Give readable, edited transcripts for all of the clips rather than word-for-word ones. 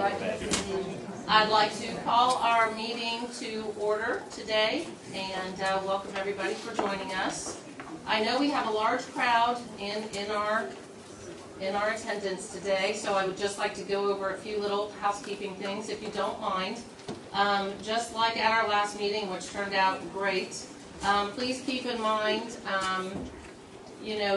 I'd like to call our meeting to order today and welcome everybody for joining us. I know we have a large crowd in our attendance today, so I would just like to go over a few little housekeeping things if you don't mind. Just like at our last meeting, which turned out great, please keep in mind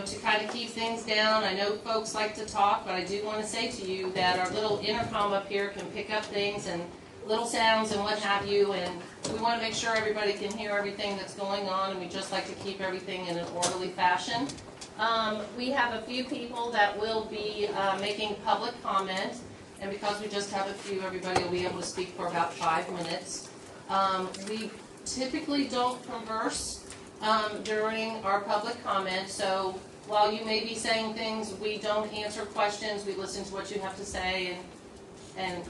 to kind of keep things down. I know folks like to talk, but I do want to say to you that our little intercom up here can pick up things and little sounds and what have you, and we want to make sure everybody can hear everything that's going on, and we just like to keep everything in an orderly fashion. We have a few people that will be making public comment, and because we just have a few, everybody will be able to speak for about 5 minutes. We typically don't converse during our public comment, so while you may be saying things, we don't answer questions. We listen to what you have to say, and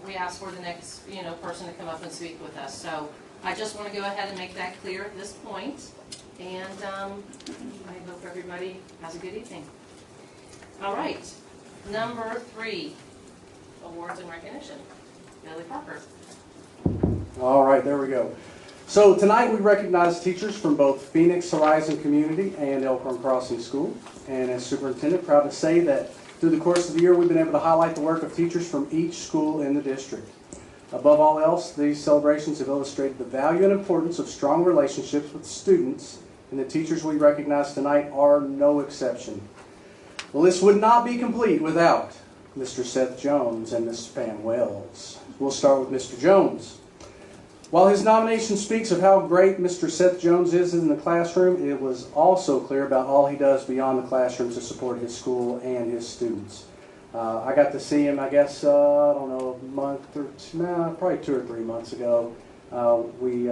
we ask for the next person to come up and speak with us. So I just want to go ahead and make that clear at this point, and I hope everybody has a good evening. All right, number 3, awards and recognition. Billy Parker. All right, there we go. So tonight we recognize teachers from both Phoenix Horizon Community and Elkhorn Crossing School. And as superintendent, proud to say that through the course of the year we've been able to highlight the work of teachers from each school in the district. Above all else, these celebrations have illustrated the value and importance of strong relationships with students, and the teachers we recognize tonight are no exception. The list would not be complete without Mr. Seth Jones and Ms. Pam Wells. We'll start with Mr. Jones. While his nomination speaks of how great Mr. Seth Jones is in the classroom, it was also clear about all he does beyond the classroom to support his school and his students. I got to see him, I guess, a month or two, probably 2 or 3 months ago. We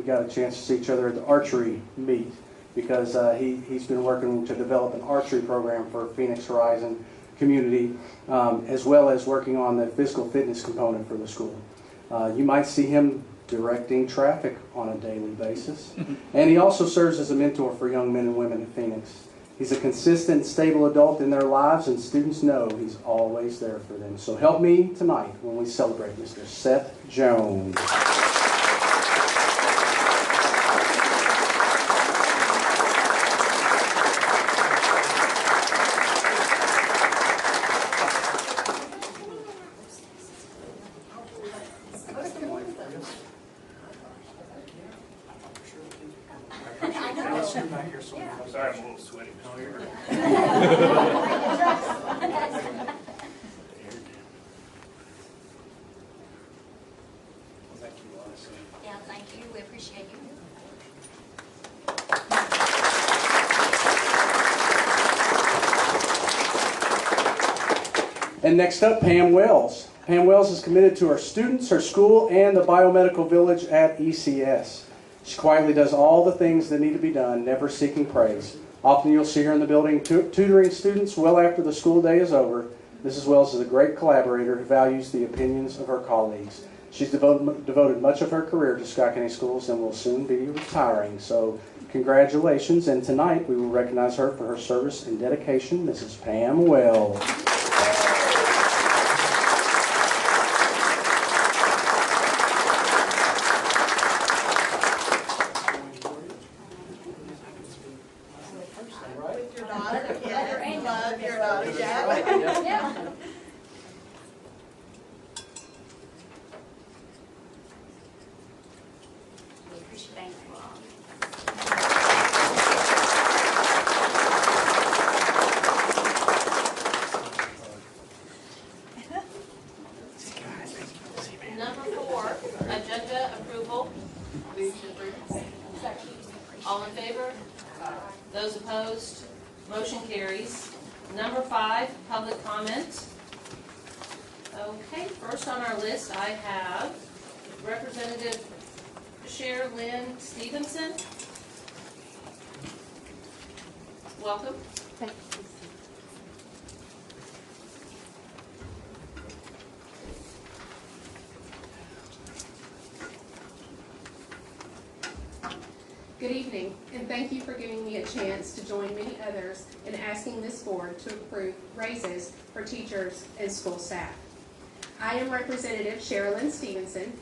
got a chance to see each other at the archery meet because he's been working to develop an archery program for Phoenix Horizon Community, as well as working on the physical fitness component for the school. You might see him directing traffic on a daily basis. And he also serves as a mentor for young men and women at Phoenix. He's a consistent, stable adult in their lives, and students know he's always there for them. So help me tonight when we celebrate Mr. Seth Jones. Sorry, I'm a little sweaty. Yeah, thank you. We appreciate you. And next up, Pam Wells. Pam Wells is committed to her students, her school, and the biomedical village at ECS. She quietly does all the things that need to be done, never seeking praise. Often you'll see her in the building tutoring students well after the school day is over. Mrs. Wells is a great collaborator who values the opinions of her colleagues. She's devoted much of her career to Scott County Schools and will soon be retiring. So congratulations, and tonight we will recognize her for her service and dedication, Mrs. Pam Wells. All in favor? Those opposed? Motion carries. Number 5, public comment. Okay, first on our list I have Representative Sherilyn Stevenson. Welcome. Thank you. Good evening, and thank you for giving me a chance to join many others in asking this board to approve raises for teachers and school staff. I am Representative Sherilyn Stevenson,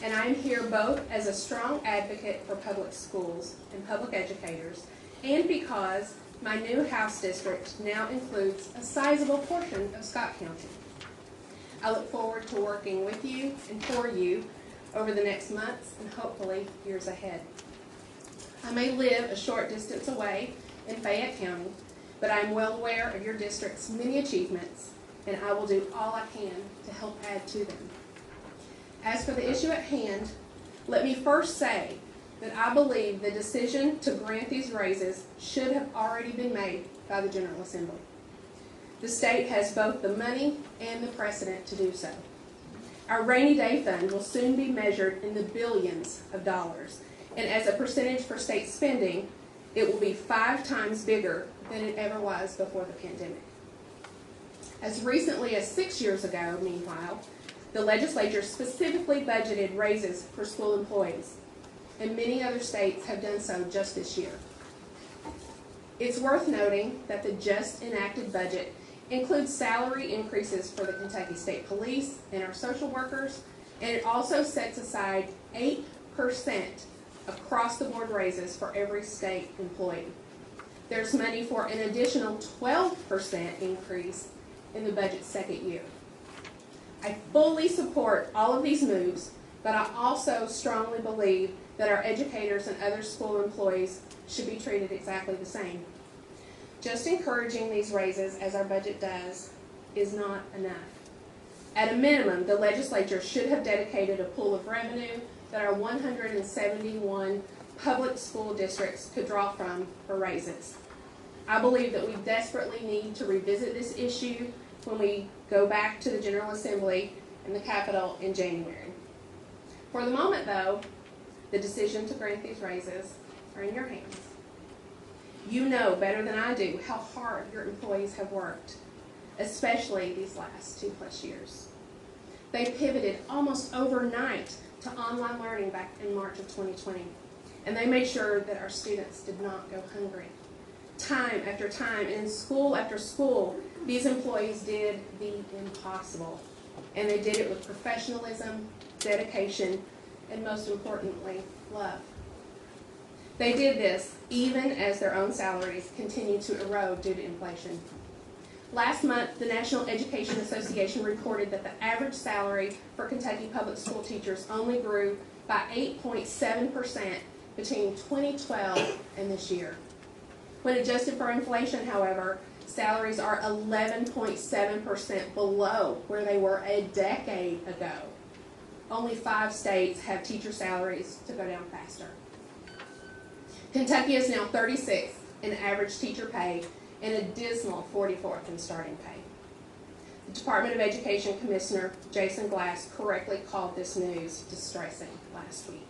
and I am here both as a strong advocate for public schools and public educators, and because my new House district now includes a sizable portion of Scott County. I look forward to working with you and for you over the next months and hopefully years ahead. I may live a short distance away in Fayette County, but I am well aware of your district's many achievements, and I will do all I can to help add to them. As for the issue at hand, let me first say that I believe the decision to grant these raises should have already been made by the General Assembly. The state has both the money and the precedent to do so. Our rainy day fund will soon be measured in the billions of dollars, and as a percentage for state spending, it will be 5 times bigger than it ever was before the pandemic. As recently as 6 years ago, meanwhile, the legislature specifically budgeted raises for school employees, and many other states have done so just this year. It's worth noting that the just enacted budget includes salary increases for the Kentucky State Police and our social workers, and it also sets aside 8% across-the-board raises for every state employee. There's money for an additional 12% increase in the budget's second year. I fully support all of these moves, but I also strongly believe that our educators and other school employees should be treated exactly the same. Just encouraging these raises, as our budget does, is not enough. At a minimum, the legislature should have dedicated a pool of revenue that our 171 public school districts could draw from for raises. I believe that we desperately need to revisit this issue when we go back to the General Assembly in the Capitol in January. For the moment, though, the decision to grant these raises are in your hands. You know better than I do how hard your employees have worked, especially these last 2+ years. They pivoted almost overnight to online learning back in March of 2020, and they made sure that our students did not go hungry. Time after time, and in school after school, these employees did the impossible, and they did it with professionalism, dedication, and most importantly, love. They did this even as their own salaries continued to erode due to inflation. Last month, the National Education Association reported that the average salary for Kentucky public school teachers only grew by 8.7% between 2012 and this year. When adjusted for inflation, however, salaries are 11.7% below where they were a decade ago. Only 5 states have teacher salaries to go down faster. Kentucky is now 36th in average teacher pay and a dismal 44th in starting pay. The Department of Education Commissioner Jason Glass correctly called this news distressing last week.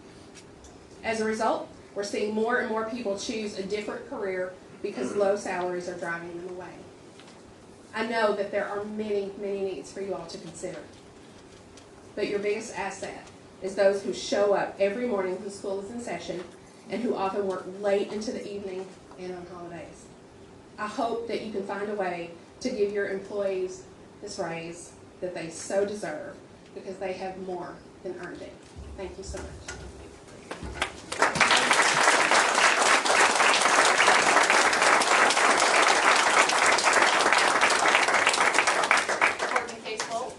As a result, we're seeing more and more people choose a different career because low salaries are driving them away. I know that there are many, many needs for you all to consider. But your biggest asset is those who show up every morning when school is in session and who often work late into the evening and on holidays. I hope that you can find a way to give your employees this raise that they so deserve because they have more than earned it. Thank you so much. Courtney Case Bolt.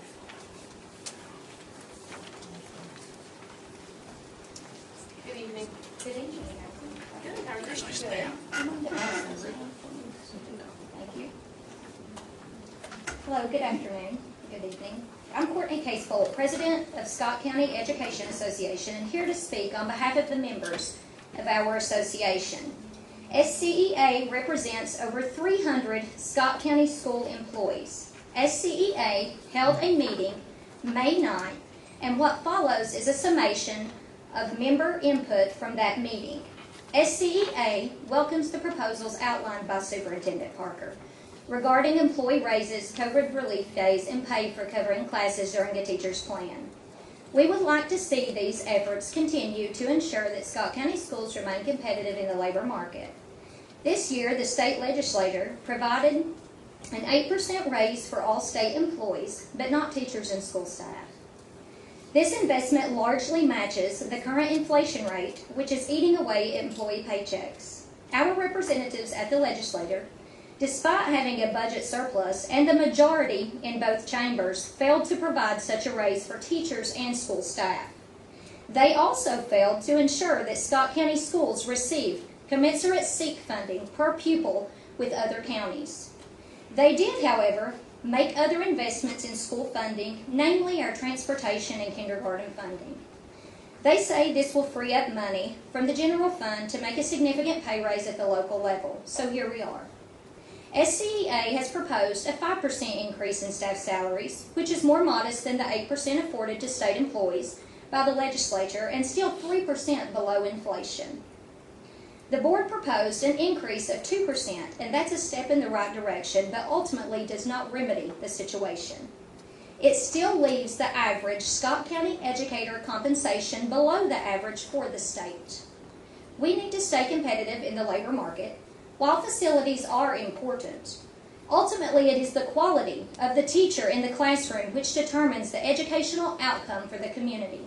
Good evening. Good evening. Good, how are you? Thank you. Hello, good afternoon, good evening. I'm Courtney Casebolt, President of Scott County Education Association, and here to speak on behalf of the members of our association. SCEA represents over 300 Scott County school employees. SCEA held a meeting May 9th, and what follows is a summation of member input from that meeting. SCEA welcomes the proposals outlined by Superintendent Parker regarding employee raises, COVID relief days, and pay for covering classes during a teacher's plan. We would like to see these efforts continue to ensure that Scott County schools remain competitive in the labor market. This year, the state legislature provided an 8% raise for all state employees, but not teachers and school staff. This investment largely matches the current inflation rate, which is eating away at employee paychecks. Our representatives at the legislature, despite having a budget surplus and the majority in both chambers, failed to provide such a raise for teachers and school staff. They also failed to ensure that Scott County schools received commensurate SEEK funding per pupil with other counties. They did, however, make other investments in school funding, namely our transportation and kindergarten funding. They say this will free up money from the general fund to make a significant pay raise at the local level, so here we are. SCEA has proposed a 5% increase in staff salaries, which is more modest than the 8% afforded to state employees by the legislature and still 3% below inflation. The board proposed an increase of 2%, and that's a step in the right direction, but ultimately does not remedy the situation. It still leaves the average Scott County educator compensation below the average for the state. We need to stay competitive in the labor market. While facilities are important, ultimately it is the quality of the teacher in the classroom which determines the educational outcome for the community.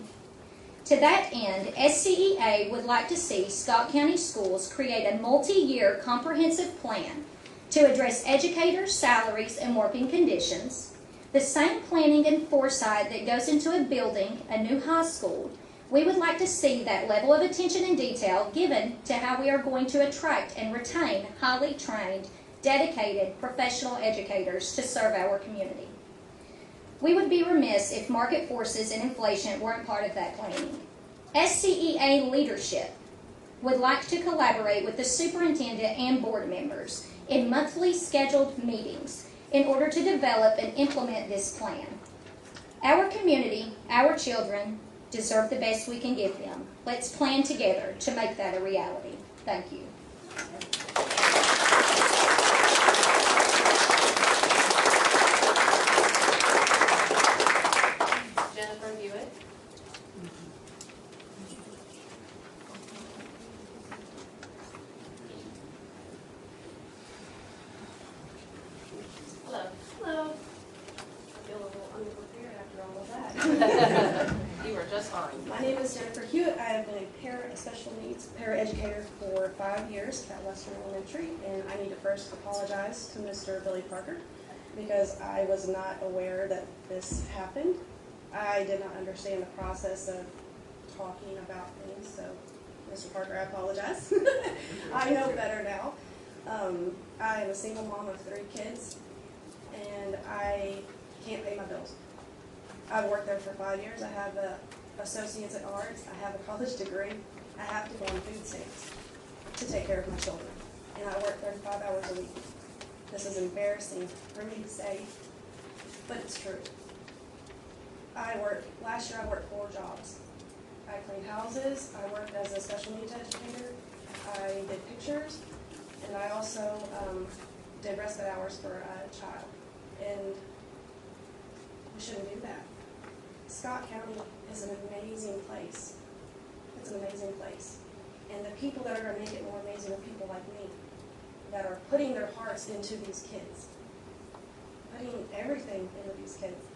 To that end, SCEA would like to see Scott County Schools create a multi-year comprehensive plan to address educators' salaries and working conditions, the same planning and foresight that goes into a building a new high school. We would like to see that level of attention and detail given to how we are going to attract and retain highly trained, dedicated professional educators to serve our community. We would be remiss if market forces and inflation weren't part of that planning. SCEA leadership would like to collaborate with the superintendent and board members in monthly scheduled meetings in order to develop and implement this plan. Our community, our children, deserve the best we can give them. Let's plan together to make that a reality. Thank you. Jennifer Hewitt. Hello. Hello. I feel a little underprepared after all of that. You were just fine. My name is Jennifer Hewitt. I have been a special needs paraeducator for 5 years at Western Elementary, and I need to first apologize to Mr. Billy Parker because I was not aware that this happened. I did not understand the process of talking about things, so Mr. Parker, I apologize. I know better now. I am a single mom of 3 kids, and I can't pay my bills. I've worked there for 5 years. I have an associate's in arts. I have a college degree. I have to go on food stamps to take care of my children, and I work 35 hours a week. This is embarrassing for me to say, but it's true. Last year I worked 4 jobs. I cleaned houses, I worked as a special needs educator, I did pictures, and I also did respite hours for a child. And we shouldn't do that. Scott County is an amazing place. It's an amazing place. And the people that are going to make it more amazing are people like me that are putting their hearts into these kids, putting everything into these kids.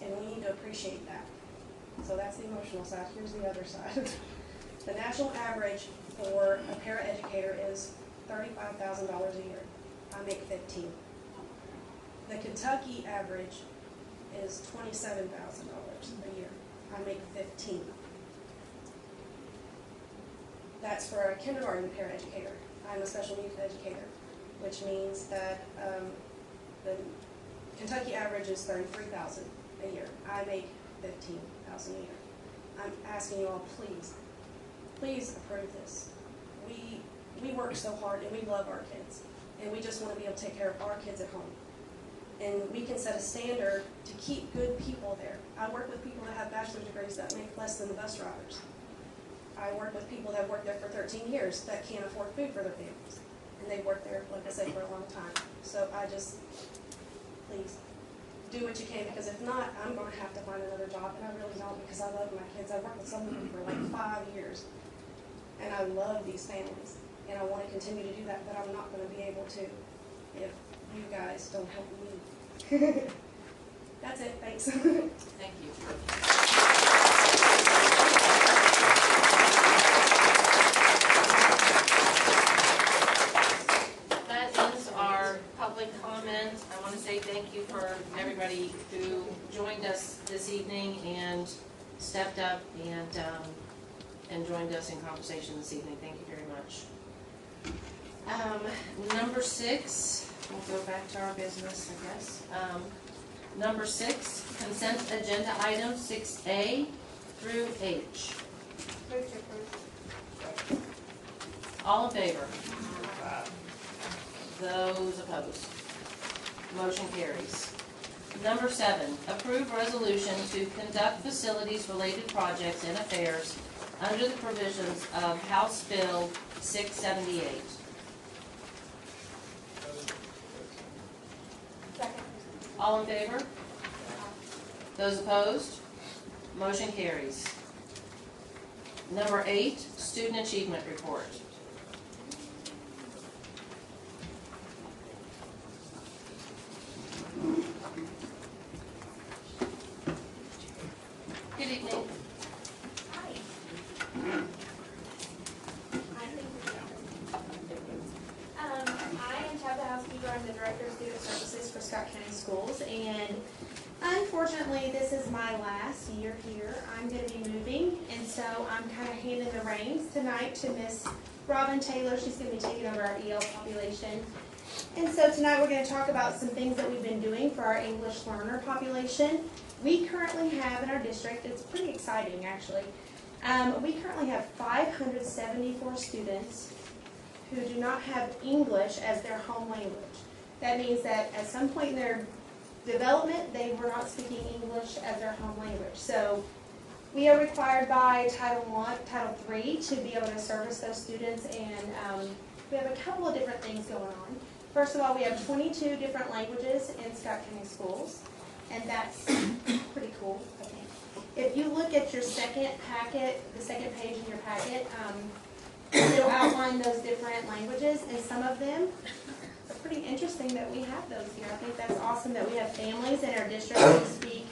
And we need to appreciate that. So that's the emotional side. Here's the other side. The national average for a paraeducator is $35,000 a year. I make $15,000. The Kentucky average is $27,000 a year. I make $15,000. That's for a kindergarten paraeducator. I'm a special needs educator, which means that the Kentucky average is $33,000 a year. I make $15,000 a year. I'm asking you all, please approve this. We work so hard and we love our kids, and we just want to be able to take care of our kids at home. And we can set a standard to keep good people there. I work with people that have bachelor's degrees that make less than the bus drivers. I work with people that have worked there for 13 years that can't afford food for their families. And they've worked there, like I said, for a long time. So please, do what you can, because if not, I'm going to have to find another job, and I really don't, because I love my kids. I've worked with some of them for like 5 years, and I love these families, and I want to continue to do that, but I'm not going to be able to if you guys don't help me. That's it, thanks. Thank you. That ends our public comment. I want to say thank you for everybody who joined us this evening and stepped up and joined us in conversation this evening. Thank you very much. Number 6, we'll go back to our business, I guess. Number 6, consent agenda items 6A through H. All in favor? Those opposed? Motion carries. Number 7, approve resolution to conduct facilities-related projects and affairs under the provisions of House Bill 678. All in favor? Those opposed? Motion carries. Number 8, student achievement report. Good evening. I am Tabitha Housekeeper. I'm the Director of Student Services for Scott County Schools, and unfortunately, this is my last year here. I'm going to be moving, and so I'm kind of handing the reins tonight to Miss Robin Taylor. She's going to be taking over our EL population. And so tonight we're going to talk about some things that we've been doing for our English learner population. We currently have in our district, it's pretty exciting actually, we currently have 574 students who do not have English as their home language. That means that at some point in their development, they were not speaking English as their home language. So we are required by Title III to be able to service those students, and we have a couple of different things going on. First of all, we have 22 different languages in Scott County Schools, and that's pretty cool, I think. If you look at your second packet, the second page in your packet, it'll outline those different languages, and some of them are pretty interesting that we have those here. I think that's awesome that we have families in our district who speak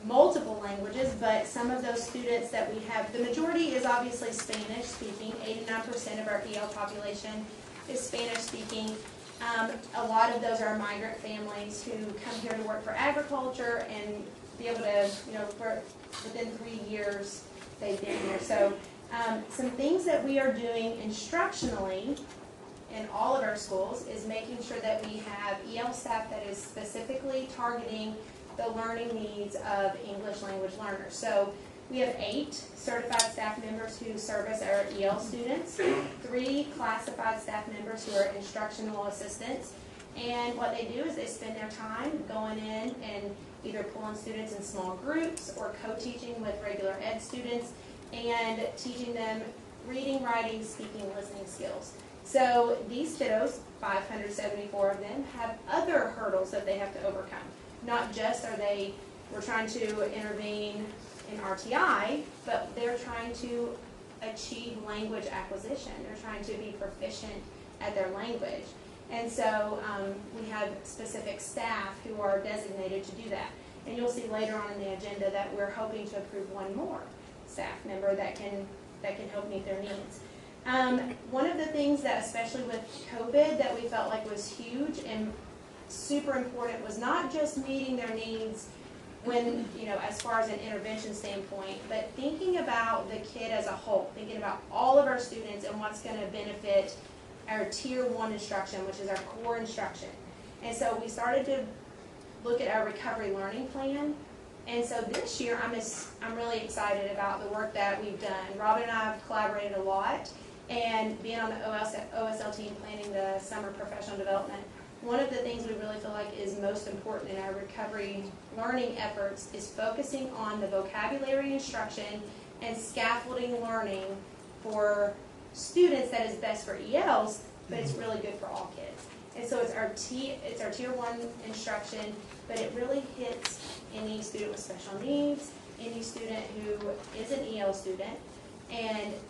multiple languages, but some of those students that we have, the majority is obviously Spanish speaking. 89% of our EL population is Spanish speaking. A lot of those are migrant families who come here to work for agriculture and be able to, for within 3 years they've been here. So some things that we are doing instructionally in all of our schools is making sure that we have EL staff that is specifically targeting the learning needs of English language learners. So we have 8 certified staff members who service our EL students, 3 classified staff members who are instructional assistants, and what they do is they spend their time going in and either pulling students in small groups or co-teaching with regular ed students and teaching them reading, writing, speaking, listening skills. So these kiddos, 574 of them, have other hurdles that they have to overcome. Not just we're trying to intervene in RTI, but they're trying to achieve language acquisition. They're trying to be proficient at their language. And so we have specific staff who are designated to do that. And you'll see later on in the agenda that we're hoping to approve one more staff member that can help meet their needs. One of the things that, especially with COVID, that we felt like was huge and super important was not just meeting their needs when, as far as an intervention standpoint, but thinking about the kid as a whole, thinking about all of our students and what's going to benefit our Tier 1 instruction, which is our core instruction. And so we started to look at our recovery learning plan. And so this year, I'm really excited about the work that we've done. Robin and I have collaborated a lot, and being on the OSL team planning the summer professional development, one of the things we really feel like is most important in our recovery learning efforts is focusing on the vocabulary instruction and scaffolding learning for students that is best for ELs, but it's really good for all kids. And so it's our Tier 1 instruction, but it really hits any student with special needs, any student who is an EL student,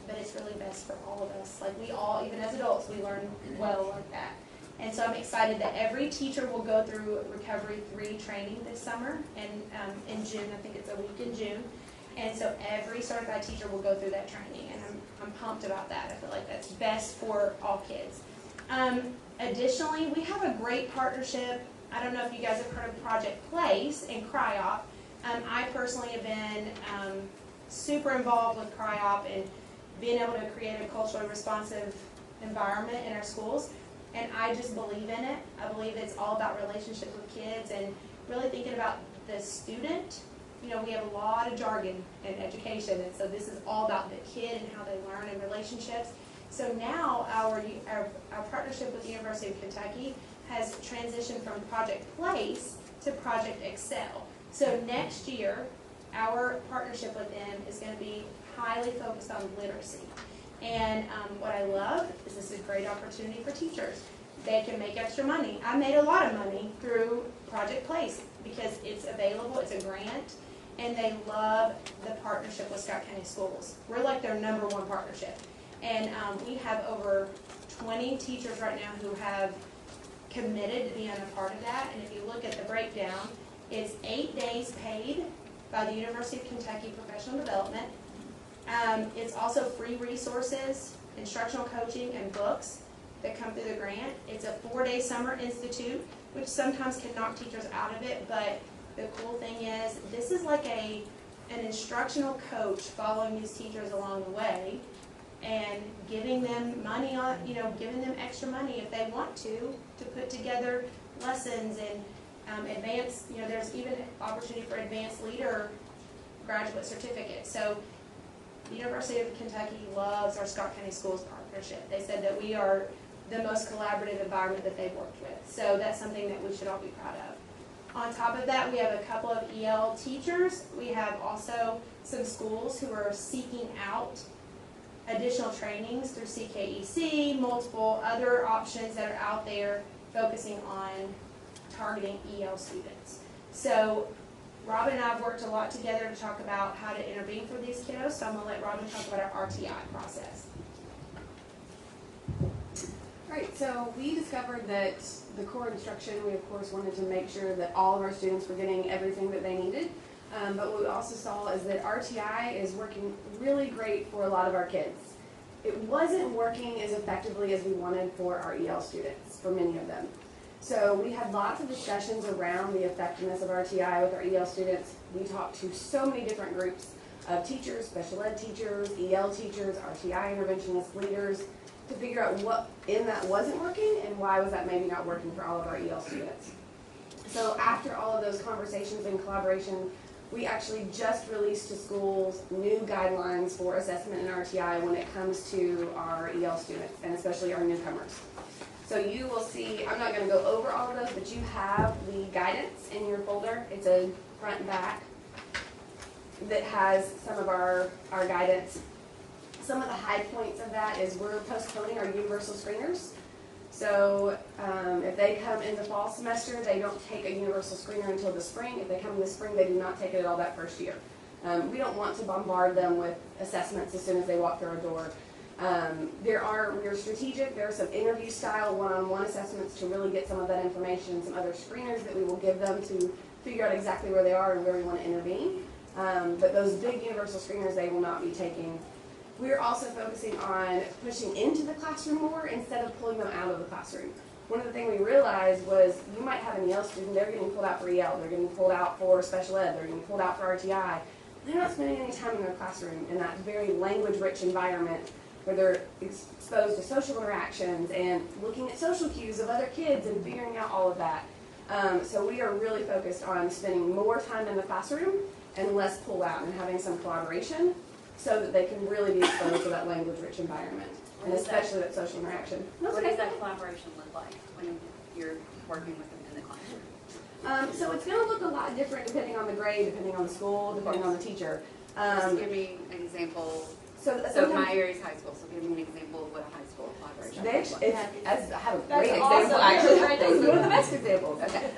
but it's really best for all of us. Like we all, even as adults, we learn well like that. And so I'm excited that every teacher will go through Recovery 3 training this summer, and in June, I think it's a week in June. And so every certified teacher will go through that training, and I'm pumped about that. I feel like that's best for all kids. Additionally, we have a great partnership. I don't know if you guys have heard of Project Place and CRIOP. I personally have been super involved with CRIOP and being able to create a culturally responsive environment in our schools. And I just believe in it. I believe it's all about relationships with kids and really thinking about the student. You know, we have a lot of jargon in education, and so this is all about the kid and how they learn and relationships. So now our partnership with the University of Kentucky has transitioned from Project Place to Project Excel. So next year, our partnership with them is going to be highly focused on literacy. And what I love is this is a great opportunity for teachers. They can make extra money. I made a lot of money through Project Place because it's available, it's a grant, and they love the partnership with Scott County Schools. We're like their #1 partnership. And we have over 20 teachers right now who have committed to being a part of that. And if you look at the breakdown, it's 8 days paid by the University of Kentucky Professional Development. It's also free resources, instructional coaching, and books that come through the grant. It's a 4-day summer institute, which sometimes can knock teachers out of it, but the cool thing is this is like an instructional coach following these teachers along the way and giving them money on, giving them extra money if they want to put together lessons and advanced, there's even opportunity for advanced leader graduate certificates. So the University of Kentucky loves our Scott County Schools partnership. They said that we are the most collaborative environment that they've worked with. So that's something that we should all be proud of. On top of that, we have a couple of EL teachers. We have also some schools who are seeking out additional trainings through CKEC, multiple other options that are out there focusing on targeting EL students. So Robin and I have worked a lot together to talk about how to intervene for these kiddos, so I'm going to let Robin talk about our RTI process. Right, so we discovered that the core instruction, we of course wanted to make sure that all of our students were getting everything that they needed. But what we also saw is that RTI is working really great for a lot of our kids. It wasn't working as effectively as we wanted for our EL students, for many of them. So we had lots of discussions around the effectiveness of RTI with our EL students. We talked to so many different groups of teachers, special ed teachers, EL teachers, RTI interventionist leaders, to figure out what in that wasn't working and why was that maybe not working for all of our EL students. So after all of those conversations and collaboration, we actually just released to schools new guidelines for assessment in RTI when it comes to our EL students, and especially our newcomers. So you will see, I'm not going to go over all of those, but you have the guidance in your folder. It's a front and back that has some of our guidance. Some of the high points of that is we're postponing our universal screeners. So if they come in the fall semester, they don't take a universal screener until the spring. If they come in the spring, they do not take it at all that first year. We don't want to bombard them with assessments as soon as they walk through our door. We're strategic. There are some interview style one-on-one assessments to really get some of that information, some other screeners that we will give them to figure out exactly where they are and where we want to intervene. But those big universal screeners they will not be taking. We're also focusing on pushing into the classroom more instead of pulling them out of the classroom. One of the things we realized was you might have an EL student, they're getting pulled out for EL, they're getting pulled out for special ed, they're getting pulled out for RTI. They're not spending any time in their classroom in that very language-rich environment where they're exposed to social interactions and looking at social cues of other kids and figuring out all of that. So we are really focused on spending more time in the classroom and less pull out and having some collaboration so that they can really be exposed to that language-rich environment, and especially that social interaction. What does that collaboration look like when you're working with them in the classroom? So it's going to look a lot different depending on the grade, depending on the school, depending on the teacher. Just give me an example So So sometimes my area's high school, so give me an example of what a high school collaboration they looks actually, like. I have a That's great awesome. example actually. This is one of the best examples. Okay.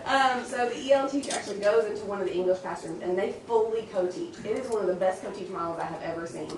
So the EL teacher actually goes into one of the English classrooms and they fully co-teach. It is one of the best co-teach models I have ever seen.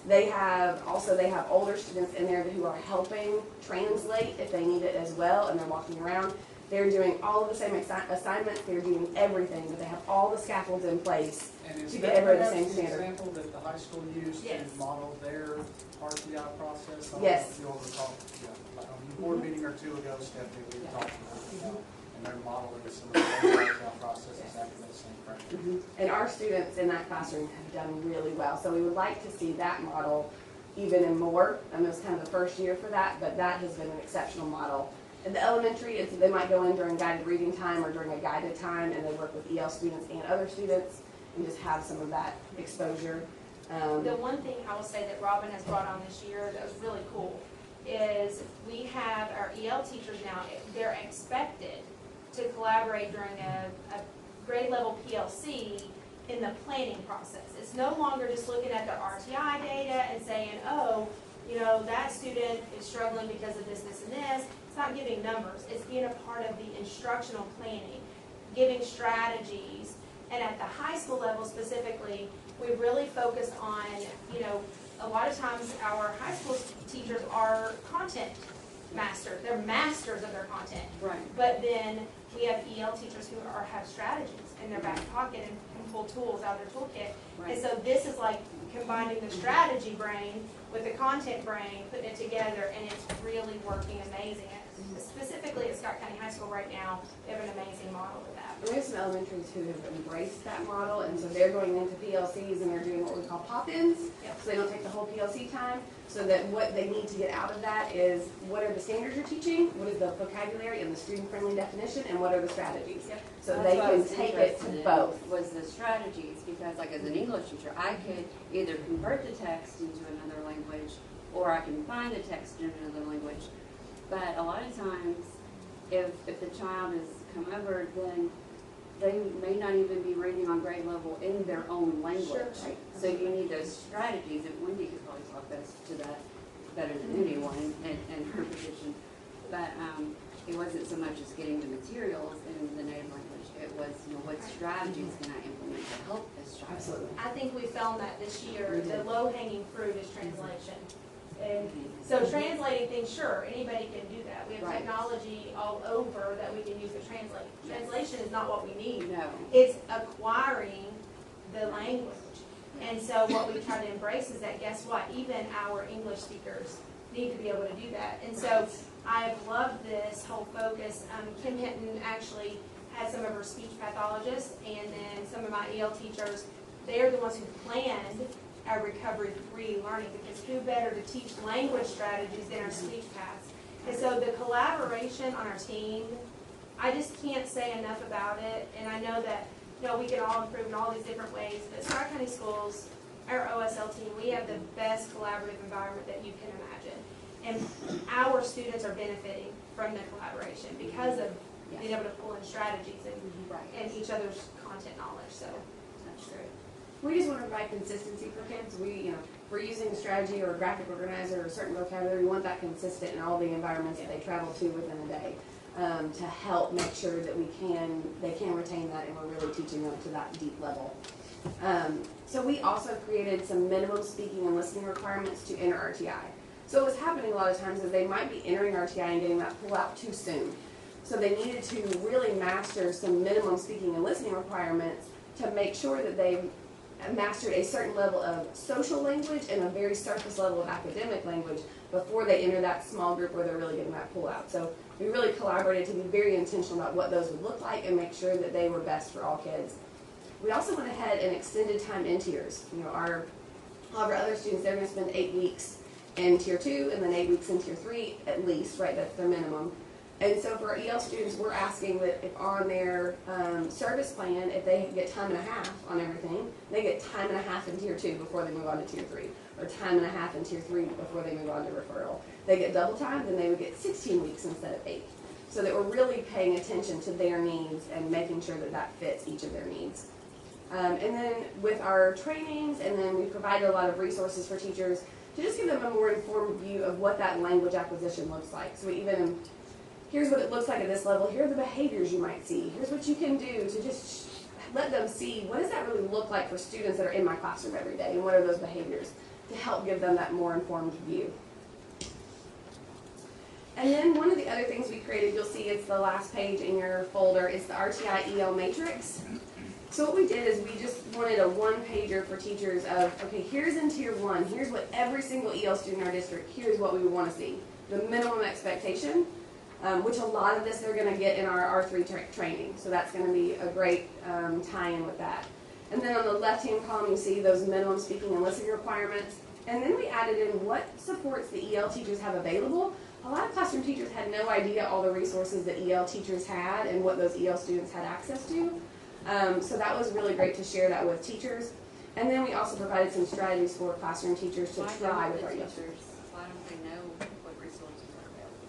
They have older students in there who are helping translate if they need it as well, and they're walking around. They're doing all of the same assignments. They're doing everything, but they have all the scaffolds in place. And is To that get everybody the same perhaps the standard. example that the high school used Yes. to model their RTI process? I don't know Yes. if you'll recall, yeah, like on a board meeting or two ago, Stephanie, we were talking about, and they're modeling some of the RTI processes after that same framework. And our students in that classroom have done really well. So we would like to see that model even in more. And it was kind of the first year for that, but that has been an exceptional model. In the elementary, they might go in during guided reading time or during a guided time, and they work with EL students and other students and just have some of that exposure. The one thing I will say that Robin has brought on this year that was really cool is we have our EL teachers now, they're expected to collaborate during a grade level PLC in the planning process. It's no longer just looking at their RTI data and saying, oh, you know, that student is struggling because of this, this, and this. It's not giving numbers. It's being a part of the instructional planning, giving strategies. And at the high school level specifically, we really focus on, you know, a lot of times our high school teachers are content masters. They're masters of their content. Right. But then we have EL teachers who have strategies in their back pocket and can pull tools out of their toolkit. And Right. so this is like combining the strategy brain with the content brain, putting it together, and it's really working amazing. Specifically at Scott County High School right now, they have an amazing model with that. And we have some elementaries who have embraced that model, and so they're going into PLCs and they're doing what we call pop-ins. Yep. So they don't take the whole PLC time, so that what they need to get out of that is what are the standards you're teaching, what is the vocabulary and the student-friendly definition, and what are the strategies. Yep. So That's they what I can was take it to interested in, both. was the strategies, because like as an English teacher, I could either convert the text into another language, or I can find the text in another language. But a lot of times, if the child has come over, then they may not even be reading on grade level in their own language. Sure. So you need those strategies, and Wendy could probably talk best to that better than anyone in her position. But it wasn't so much as getting the materials in the native language, it was, you know, what strategies can I implement to help this child? Absolutely. I think we found that this year. We The did. low-hanging fruit is translation. And so translating things, sure, anybody can do that. We have Right. technology all over that we can use to translate. Translation is not what we need. No. It's acquiring the language. And so what we try to embrace is that, guess what, even our English speakers need to be able to do that. And so I've loved this whole focus. Kim Hinton actually had some of her speech pathologists and then some of my EL teachers. They're the ones who planned our recovery-free learning, because who better to teach language strategies than our speech paths? And so the collaboration on our team, I just can't say enough about it. And I know that, you know, we can all improve in all these different ways, but Scott County Schools, our OSL team, we have the best collaborative environment that you can imagine. And our students are benefiting from the collaboration because of being able to pull in strategies and each other's content knowledge, so. That's great. We just want to provide consistency for kids. We're using a strategy or a graphic organizer or a certain vocabulary. We want that consistent in all the environments that they travel to within a day, to help make sure that they can retain that, and we're really teaching them to that deep level. So we also created some minimum speaking and listening requirements to enter RTI. So what's happening a lot of times is they might be entering RTI and getting that pull out too soon. So they needed to really master some minimum speaking and listening requirements to make sure that they mastered a certain level of social language and a very surface level of academic language before they enter that small group where they're really getting that pull out. So we really collaborated to be very intentional about what those would look like and make sure that they were best for all kids. We also went ahead and extended time in tiers. You know, all of our other students, they're going to spend 8 weeks in tier 2 and then 8 weeks in tier 3 at least, right? That's their minimum. And so for our EL students, we're asking that if on their service plan, if they get time and a half on everything, they get time and a half in tier 2 before they move on to tier 3, or time and a half in tier 3 before they move on to referral. They get double time, then they would get 16 weeks instead of 8. So that we're really paying attention to their needs and making sure that that fits each of their needs. And then with our trainings, and then we provided a lot of resources for teachers to just give them a more informed view of what that language acquisition looks like. So we even, here's what it looks like at this level, here are the behaviors you might see, here's what you can do to just let them see what does that really look like for students that are in my classroom every day, and what are those behaviors, to help give them that more informed view. And then one of the other things we created, you'll see it's the last page in your folder, is the RTI EL matrix. So what we did is we just wanted a one-pager for teachers of, okay, here's in tier 1, here's what every single EL student in our district, here's what we would want to see. The minimum expectation, which a lot of this they're going to get in our R3 training. So that's going to be a great tie-in with that. And then on the left-hand column, you see those minimum speaking and listening requirements. And then we added in what supports the EL teachers have available. A lot of classroom teachers had no idea all the resources that EL teachers had and what those EL students had access to. So that was really great to share that with teachers. And then we also provided some strategies for classroom teachers to try with our EL teachers. Why don't they know what resources are available?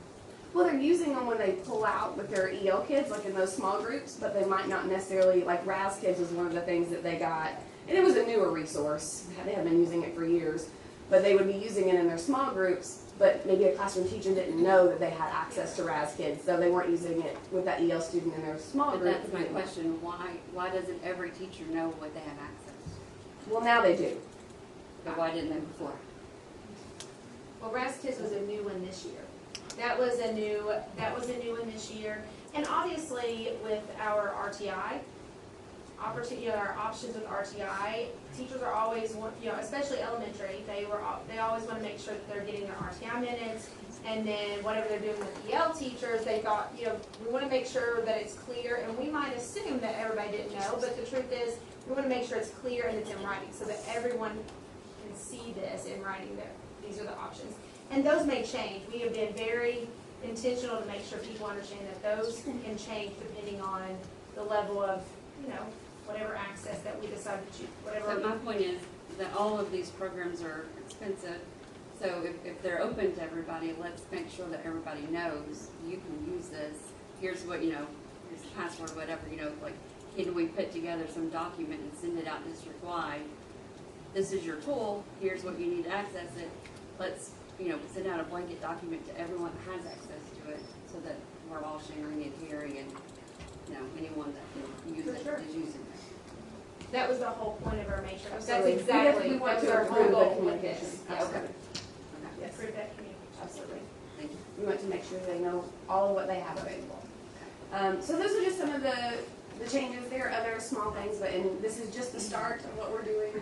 Well, they're using them when they pull out with their EL kids, like in those small groups, but they might not necessarily, like RAS Kids was one of the things that they got. And it was a newer resource. They had been using it for years. But they would be using it in their small groups, but maybe a classroom teacher didn't know that they had access to RAS Kids, so they weren't using it with that EL student in their small But group. that's my question, why doesn't every teacher know what they have access to? Well, now they do. But why didn't they before? Well, RAS Kids was a new one this year. That was a new one this year. And obviously with our RTI, our options with RTI, teachers are always especially elementary, they always want to make sure that they're getting their RTI minutes, and then whatever they're doing with EL teachers, they thought, we want to make sure that it's clear, and we might assume that everybody didn't know, but the truth is, we want to make sure it's clear and it's in writing, so that everyone can see this in writing, that these are the options. And those may change. We have been very intentional to make sure people understand that those can change depending on the level of, whatever access that we decide to choose, whatever. So my point is that all of these programs are expensive. So if they're open to everybody, let's make sure that everybody knows you can use this. Here's what, here's the password, whatever, like, can we put together some document and send it out district-wide? This is your tool. Here's what you need to access it. Let's, send out a blanket document to everyone that has access to it so that we're all sharing and hearing and, anyone that can use it is using it. That was the whole point of our matrix. That's Absolutely. exactly, We want that was to our whole improve the goal with communication. this. Absolutely. Yes. Improve that communication. Absolutely. Thank you. We want to make sure they know all of what they have available. So those are just some of the changes. There are other small things, and this is just the start of what we're doing.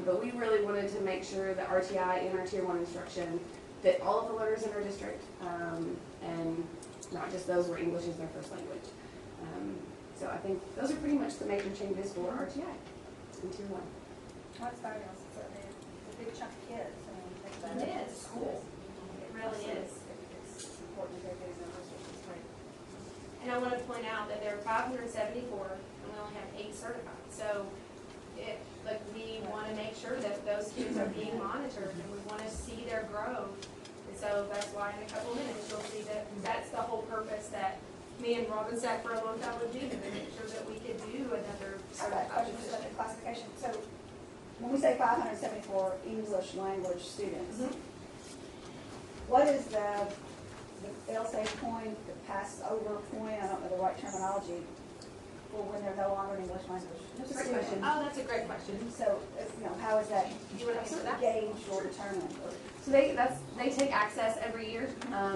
But we really wanted to make sure that RTI and our Tier 1 instruction fit all of the learners in our district, and not just those where English is their first language. So I think those are pretty much the major changes for RTI in Tier 1. That's fabulous. It's a big chunk of kids. I mean, think about It it. is. It really is. It's important to get these numbers, which is great. And I want to point out that there are 574, and we only have 8 certified. So, we want to make sure that those kids are being monitored, and we want to see their growth. And so that's why in a couple of minutes you'll see that that's the whole purpose that me and Robin sat for a long time would do, to make sure that we could do another I've got a certified question just about position. the classification. So when we say 574 English language students, what is the fail-safe point, the pass-over point, I don't know the right terminology, for when they're no longer an English language Great student? question. Oh, that's a great question. So, how is that You want to answer that? gauged or determined? So they take access every year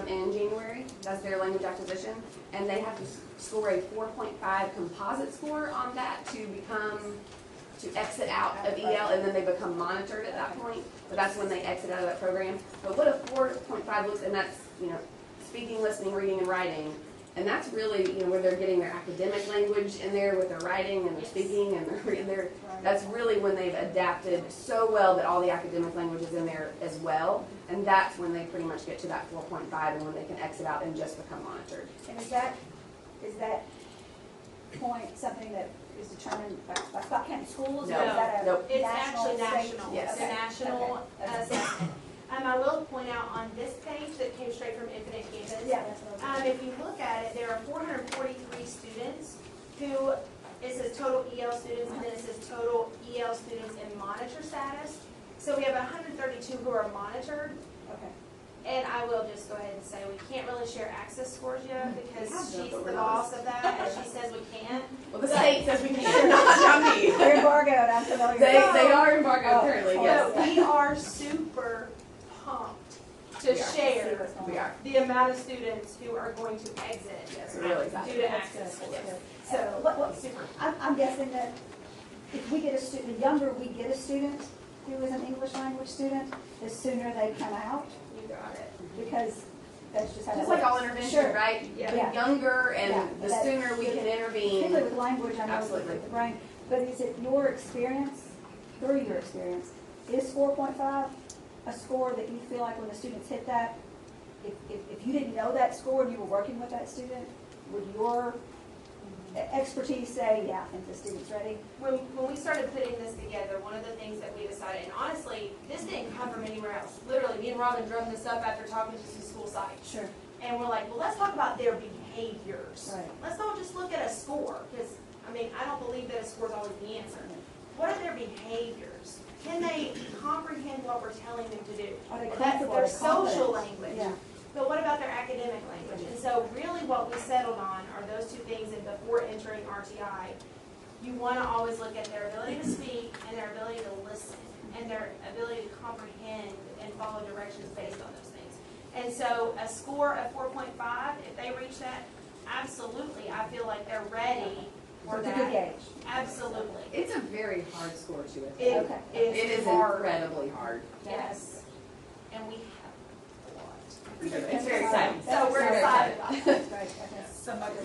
in January. That's their language acquisition, and they have to score a 4.5 composite score on that to exit out of EL, and then they become monitored at that point. But that's when they exit out of that program. But what a 4.5 looks, and that's speaking, listening, reading, and writing. And that's really, where they're getting their academic language in there with their writing and their speaking and their that's really when they've adapted so well that all the academic language is in there as well. And that's when they pretty much get to that 4.5 and when they can exit out and just become monitored. And is that point something that is determined by Scott County Schools? No. Or is that a Nope. It's national, actually state? national. Yes. It's a national Okay. assessment. I will point out on this page that came straight from Infinite Campus. Yeah, that's what I was If you look at it, there are 443 students who it says total EL students, and then it says total EL students in monitor status. So we have 132 who are monitored, Okay. and I will just go ahead and say, we can't really share access scores yet, because have them, she's but the we're boss not. of that, and she says we can't. Well, the state says we can, not me. They're embargoed, I'm familiar. They are embargoed Oh, currently, oh, yes. But we are super pumped to We are. share We are. the amount of students who are going to exit Yes, we're really excited. due to That's good, access that's scores. good. So, What, I'm guessing that if we get a student, the younger we get a student who is an English language student, the sooner they come out, you got it. because that's just how. Just that like all works. intervention, Sure. right? Yeah. The younger Yeah, and the that- sooner we can Particularly intervene. with language, I know Absolutely. with the brain, but is it your experience, through your experience, is 4.5 a score that you feel like when the students hit that, if you didn't know that score and you were working with that student, would your expertise say, yeah, I think the student's ready? When we started putting this together, one of the things that we decided, and honestly, this didn't come from anywhere else. Literally, me and Robin drummed this up after talking to some school sites. Sure. And we're like, well, let's talk about their behaviors. Right. Let's not just look at a score, because, I mean, I don't believe that a score is always the answer. What are their behaviors? Can they comprehend what we're telling them to do? Are they That's comfortable? their Are they confident? social language. Yeah. But what about their academic language? And so really what we settled on are those two things, and before entering RTI, you want to always look at their ability to speak and their ability to listen and their ability to comprehend and follow directions based on those things. And so a score of 4.5, if they reach that, absolutely, I feel like they're ready So for it's a that. good gauge. Absolutely. It's a very hard score to attain. It Okay. It is is hard. incredibly hard. Yes. And we have a lot. It's very exciting. So we're excited about it. That's great, okay. Somebody,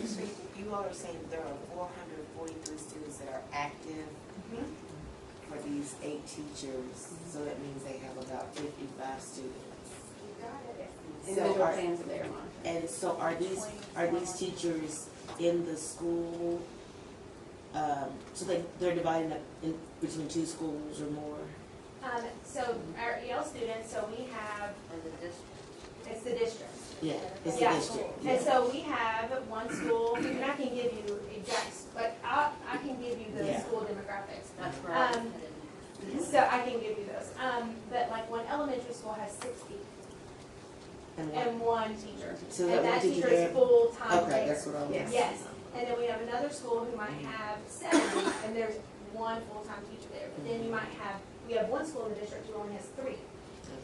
you all are saying there are 443 students that are active Mhm. for these 8 teachers, so that means they have about 55 students. You got it. Individual are- plans that they are monitoring. And so are these teachers in the school, so they're divided up in between 2 schools or more? So our EL students, so we have, it's the district. Yeah, it's the Yeah. district. And so we have one school, and I can give you exact, but I can give you the Yeah. school demographics. That's where I was Um, headed. So I can give you those. But like one elementary school has 60 And what? and one teacher. So And that that one teacher teacher is there- full-time Okay, there. that's what I was. Yes. Yes, and then we have another school who might have 70, and there's one full-time teacher there. But then you might have, we have one school in the district who only has 3.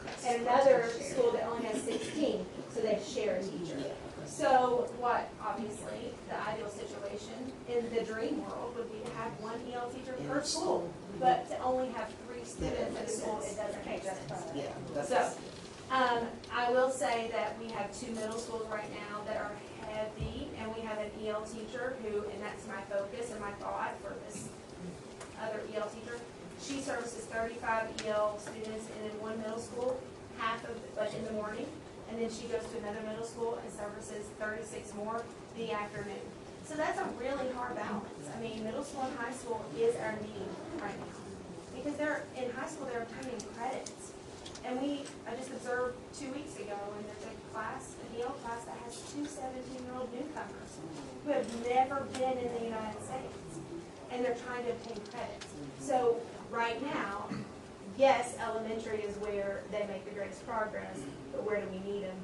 Okay. And another school that only has 16, so they share a teacher. Yeah. So what, obviously, the ideal situation in the dream world would be to have one EL teacher In per each school, but to only have 3 students in the makes school, sense. it doesn't make sense. Yeah, that's. So, I will say that we have 2 middle schools right now that are heavy, and we have an EL teacher who, and that's my focus and my thought for this other EL teacher. She services 35 EL students in one middle school, half of, like in the morning, and then she goes to another middle school and services 36 more the afternoon. So that's a really hard balance. I mean, middle school and high school is our need right now. Because in high school, they're obtaining credits. And I just observed 2 weeks ago, when there's a class, an EL class that has 2 17-year-old newcomers who have never been in the United States. And they're trying to obtain credits. So right now, yes, elementary is where they make the greatest progress, but where do we need them?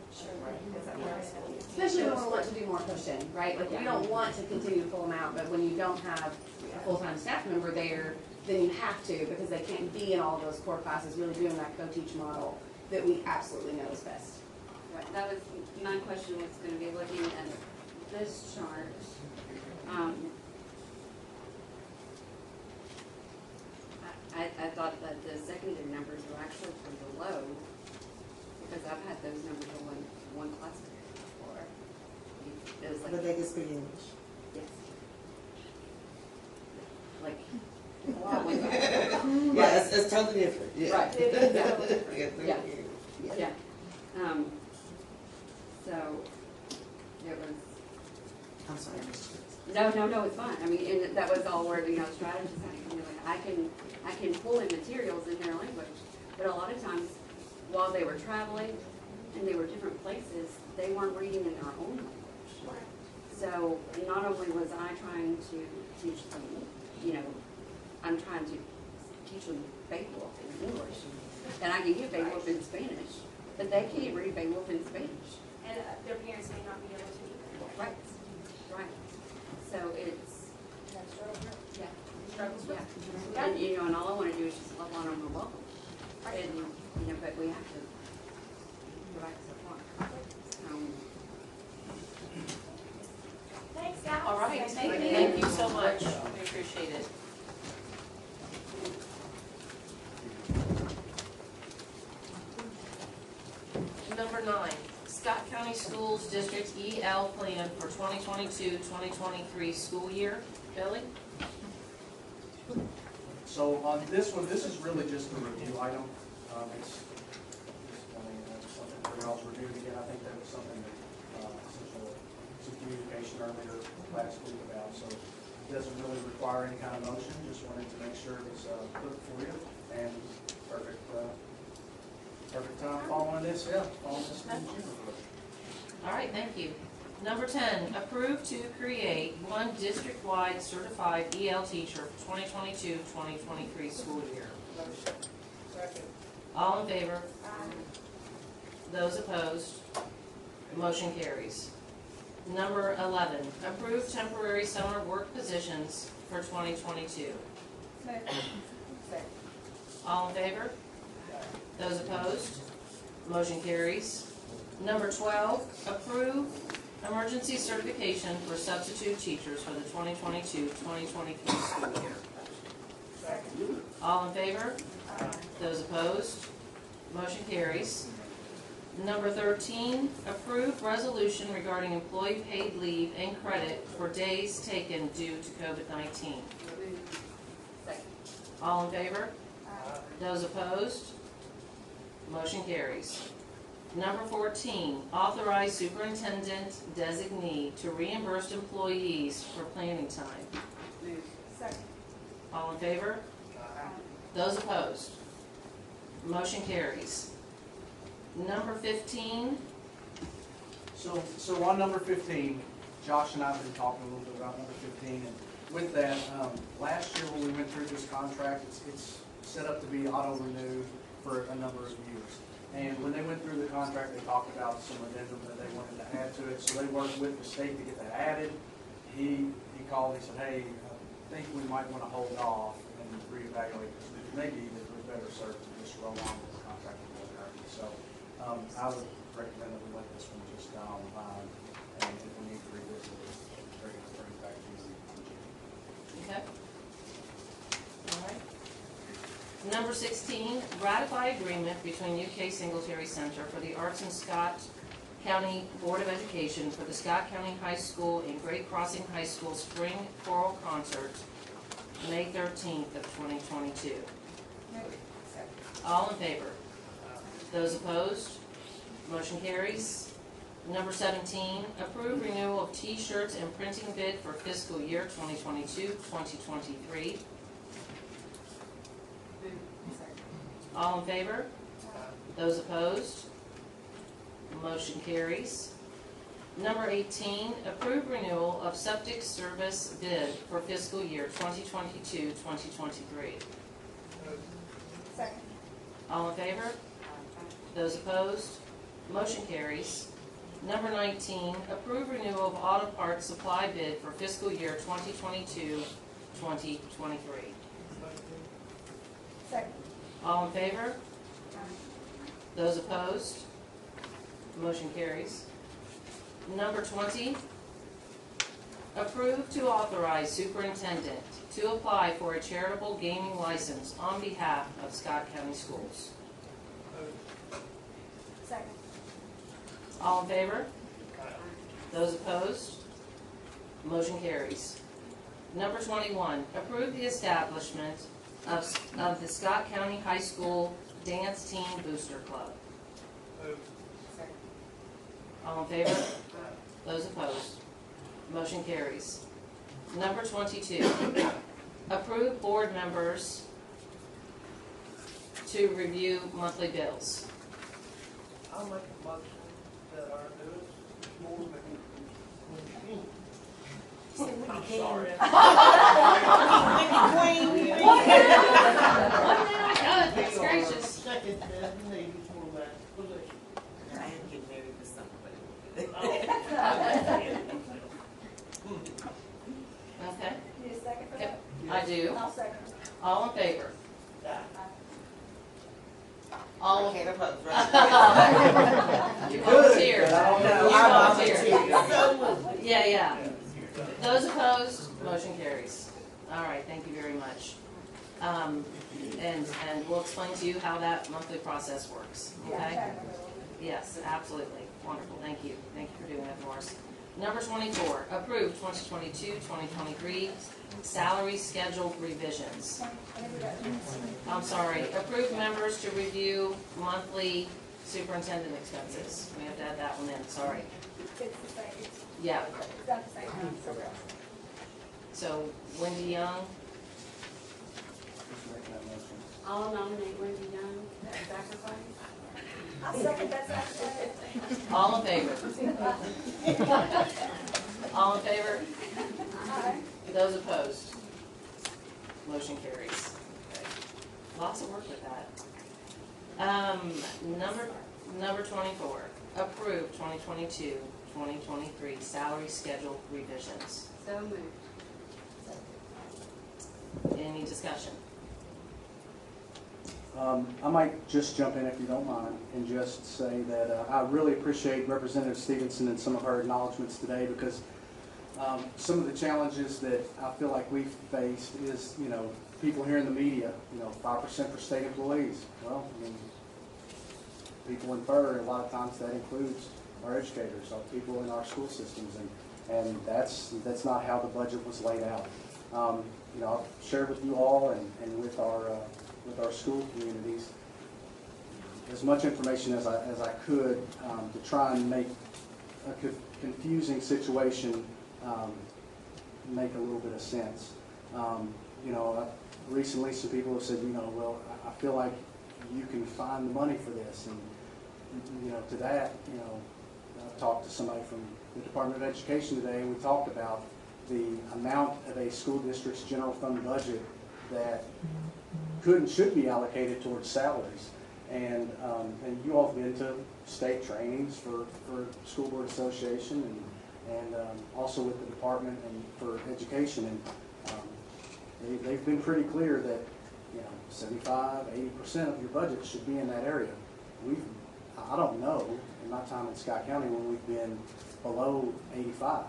Because I'm not in it. Especially when we want to do more pushing, right? Like, we don't want to continue to pull them out, but when you don't have a full-time staff member there, then you have to, because they can't be in all of those core classes, really doing that co-teach model that we absolutely know is best. Right, that was, my question was gonna be looking at this chart. I thought that the secondary numbers were actually pretty low, because I've had those numbers in one class before. It was But like, they can speak English. yes. Like, wow, we got- Yeah, it's totally different, yeah. Right. It is totally different. Yeah. Yeah. Yeah. So, it was, I'm sorry, Mr. no, it's fine. I mean, and that was all where, strategies, I can pull in materials in their language, but a lot of times, while they were traveling and they were different places, they weren't reading in their own language. So not only was I trying to teach them, you know, I'm trying to teach them Beowulf in English. And I can give Beowulf in Spanish, but they can't read Beowulf in Spanish. And their parents may not be able to either. Right, right. So it's, yeah. Struggles with. Yeah. And, you know, and all I wanna do is just love on them and welcome. And, you know, but we have to go back so far. Thanks, guys. All right, thank you so much. We appreciate it. Number 9, Scott County Schools District EL Plan for 2022-2023 school year. Billy? So on this one, this is really just a review item. It's, something for y'all's review again. I think that was something that, some communication earlier last week about, so it doesn't really require any kind of motion. Just wanted to make sure it was, put for you, and perfect time following this, following this. All right, thank you. Number 10, approve to create one district-wide certified EL teacher for 2022-2023 school year. All in favor? Those opposed? Motion carries. Number 11, approve temporary summer work positions for 2022. All in favor? Those opposed? Motion carries. Number 12, approve emergency certification for substitute teachers for the 2022-2023 school year. All in favor? Those opposed? Motion carries. Number 13, approve resolution regarding employee paid leave and credit for days taken due to COVID-19. All in favor? Those opposed? Motion carries. Number 14, authorize superintendent designee to reimburse employees for planning time. All in favor? Those opposed? Motion carries. Number 15, So on number 15, Josh and I have been talking a little bit about number 15, and with that, last year when we went through this contract, it's set up to be auto-renewed for a number of years. And when they went through the contract, they talked about some addendum that they wanted to add to it, so they worked with the state to get that added. He called, he said, hey, I think we might want to hold off and reevaluate, because maybe that we're better served to just roll on with the contract with the Army. So I would recommend that we let this one just go on by, and if we need to revisit it, bring it back to you. okay? All right. Number 16, ratify agreement between UK Singletary Center for the Arts and Scott County Board of Education for the Scott County High School and Great Crossing High School Spring Choral Concert, May 13th of 2022. All in favor? Those opposed? Motion carries. Number 17, approve renewal of T-shirts and printing bid for fiscal year 2022-2023. All in favor? Those opposed? Motion carries. Number 18, approve renewal of septic service bid for fiscal year 2022-2023. Second. All in favor? Those opposed? Motion carries. Number 19, approve renewal of auto parts supply bid for fiscal year 2022-2023. Second. All in favor? Those opposed? Motion carries. Number 20, approve to authorize superintendent to apply for a charitable gaming license on behalf of Scott County Schools. Second. All in favor? Those opposed? Motion carries. Number 21, approve the establishment of the Scott County High School Dance Team Booster Club. All in favor? Those opposed? Motion carries. Number 22, approve board members to review monthly bills. I'll make a motion that our newest board member I'm sorry. Goodness gracious. Second, maybe for that position. I am getting married this summer, but Okay, Need a second for that? Yep. I do. I'll second. All in favor? All of you. You volunteered. You volunteered. Yeah. Those opposed, motion carries. All right, thank you very much. And we'll explain to you how that monthly process works, okay? Yes, absolutely. Wonderful, thank you. Thank you for doing that for us. Number 24, approve 2022-2023 salary schedule revisions. I'm sorry, approve members to review monthly superintendent expenses. We have to add that one in, sorry. It's the same, Yeah, it's not the same time, so. so Wendy Young, Just make that motion. I'll nominate Wendy Young as sacrifice. I'll second that sacrifice. all in favor? All in favor? Aye. Those opposed? Motion carries. Okay. Lots of work with that. Number 24, approve 2022-2023 salary schedule revisions. So moved. Any discussion? I might just jump in if you don't mind and just say that I really appreciate Representative Stevenson and some of her acknowledgments today, because some of the challenges that I feel like we've faced is, people here in the media, 5% for state employees. Well, I mean, people infer a lot of times that includes our educators, our people in our school systems, and that's not how the budget was laid out. I've shared with you all and with our school communities as much information as I could to try and make a confusing situation make a little bit of sense. Recently some people have said, well, I feel like you can find the money for this, and to that, I talked to somebody from the Department of Education today, and we talked about the amount of a school district's general fund budget that could and should be allocated towards salaries. And you all have been to state trainings for School Board Association and also with the Department and for Education. And they've been pretty clear that 75–80% of your budget should be in that area. I don't know in my time in Scott County when we've been below 85.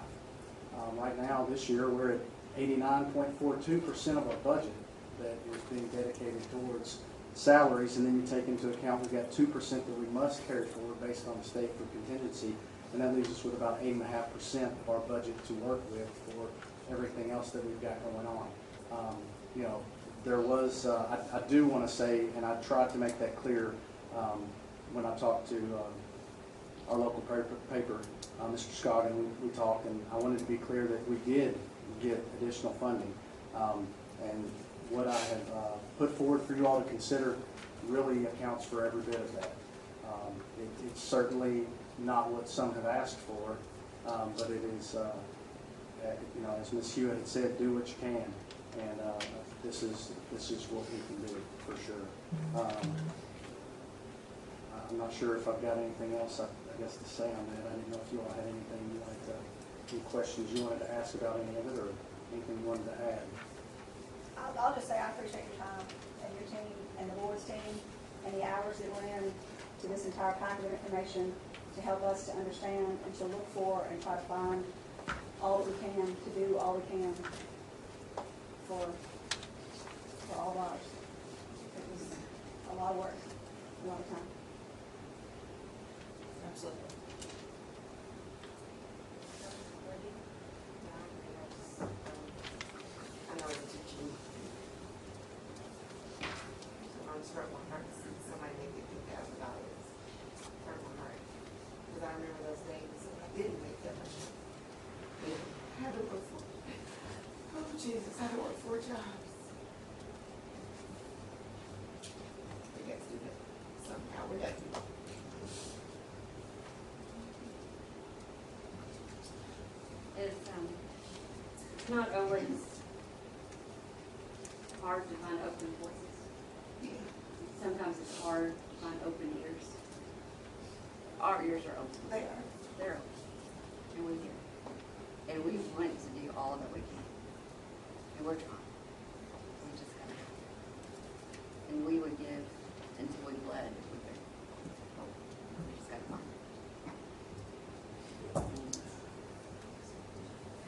Right now, this year, we're at 89.42% of our budget that is being dedicated towards salaries, and then you take into account we've got 2% that we must carry forward based on the state for contingency, and that leaves us with about 8.5% of our budget to work with for everything else that we've got going on. There was, I do want to say, and I tried to make that clear when I talked to our local paper, Mr. Scoggin, we talked, and I wanted to be clear that we did get additional funding. And what I have put forward for you all to consider really accounts for every bit of that. It's certainly not what some have asked for, but it is, as Ms. Hewitt had said, do what you can, and this is what we can do for sure. I'm not sure if I've got anything else I guess to say on that. I didn't know if you all had anything you wanted to, any questions you wanted to ask about any of it, or anything you wanted to add. I'll just say I appreciate your time and your team and the board's team and the hours that went in to this entire packet of information to help us to understand and to look for and try to find all that we can, to do all we can for all of ours. It was a lot of work, a lot of time. Absolutely. I know as a teacher, sometimes hurt my heart to see somebody make $50,000. Hurt my heart. Because I remember those days when I didn't make that much. I had to work for, oh Jesus, I had to work 4 jobs. We got to do that. Somehow we got to do that. not always hard to find open voices. Sometimes it's hard to find open ears. Our ears are open. They are. They're open. And we hear. And we want to do all that we can. And we're trying. We just gotta. And we would give until we bled if we could. We just gotta find it.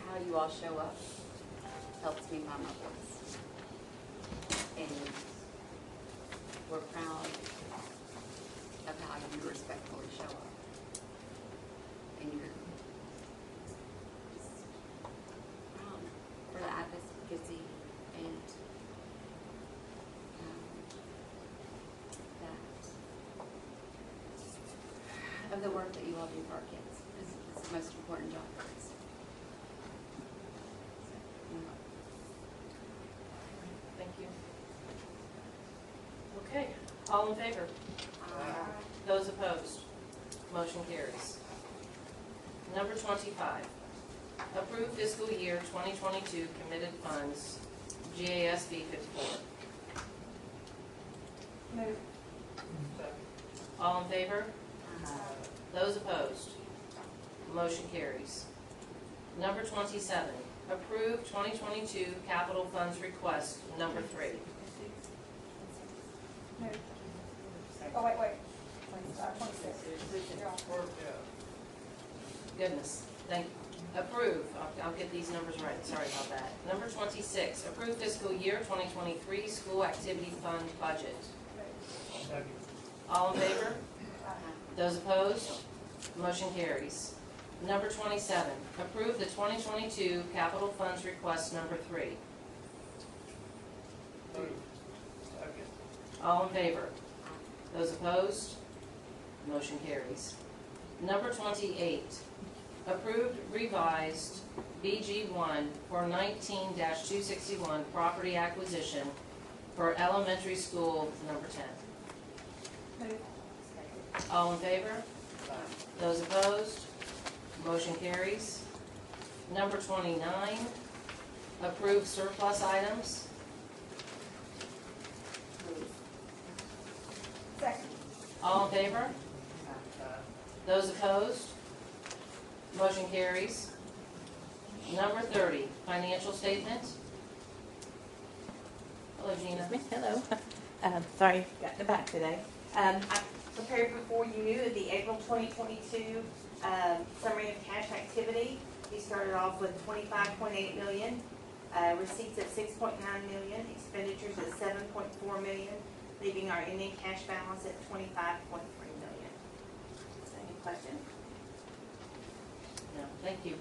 How you all show up helps me find my voice. And we're proud of how you respectfully show up. And you're proud for the advocacy and that of the work that you all do for our kids. It's the most important job for us. Thank you. Okay, all in favor? Those opposed? Motion carries. Number 25, approve fiscal year 2022 committed funds, GASB 54. Move. All in favor? Those opposed? Motion carries. Number 27, approve 2022 capital funds request number 3. Move. Oh, wait. 26. Goodness, thank you. Approve, I'll get these numbers right, sorry about that. Number 26, approve fiscal year 2023 school activity fund budget. Second. All in favor? Those opposed? Motion carries. Number 27, approve the 2022 capital funds request number 3. Move. Second. All in favor? Those opposed? Motion carries. Number 28, approved revised BG1 for 19-261 property acquisition for elementary school number 10. Move. All in favor? Those opposed? Motion carries. Number 29, approved surplus items. Second. All in favor? Those opposed? Motion carries. Number 30, financial statement. Hello, Gina. Hello. Sorry, got in the back today. I prepared before you the April 2022 summary of cash activity. We started off with $25.8 million, receipts at $6.9 million, expenditures at $7.4 million, leaving our ending cash balance at $25.3 million. Is there any question? No, thank you.